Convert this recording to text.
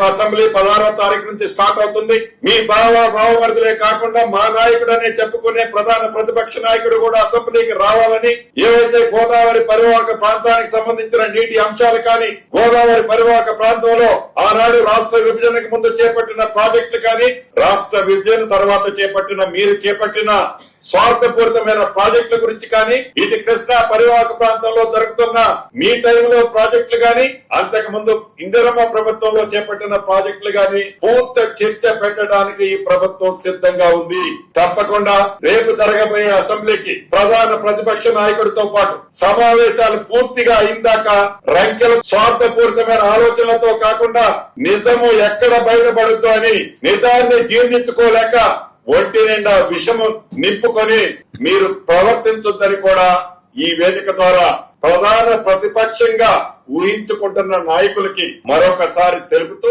Assembly 16వ తారీఖు నుంచి start అవుతుంది. మీ భావమరుదులే కాకుండా మా నాయకుడు అనే చెప్పుకునే ప్రధాన ప్రతిపక్ష నాయకుడు కూడా అసెంబ్లీకి రావాలని, ఏవైతే గోదావరి పరివాహక ప్రాంతానికి సంబంధించిన నీటి అంశాలు కానీ, గోదావరి పరివాహక ప్రాంతంలో ఆనాడు రాష్ట్ర విభజనకు ముందు చేపట్టిన ప్రాజెక్టులు కానీ, రాష్ట్ర విభజన తర్వాత మీరు చేపట్టిన స్వార్థపూరితమైన ప్రాజెక్టుల గురించి కానీ, ఇటు కృష్ణా పరివాహక ప్రాంతంలో జరుగుతున్న మీ టైంలో ప్రాజెక్టులు కానీ, అంతకు ముందు ఇందిరమ్మ ప్రభుత్వంలో చేపట్టిన ప్రాజెక్టులు కానీ పూర్తి చర్చ పెట్టడానికి ఈ ప్రభుత్వం సిద్ధంగా ఉంది. తప్పకుండా రేపు జరగబోయే అసెంబ్లీకి ప్రధాన ప్రతిపక్ష నాయకుడితో పాటు సమావేశాలు పూర్తిగా అయిందాక రంకెల స్వార్థపూరితమైన ఆలోచనలతో కాకుండా నిజము ఎక్కడ బయటపడుద్దు అని నిజాన్ని జీర్ణించుకోలేక ఒంటి నిండా విషము నింపుకొని మీరు ప్రవర్తించొద్దని కూడా ఈ వేదిక ద్వారా ప్రధాన ప్రతిపక్షంగా ఊహించుకుంటున్న నాయకులకి మరొకసారి తెలుపుతూ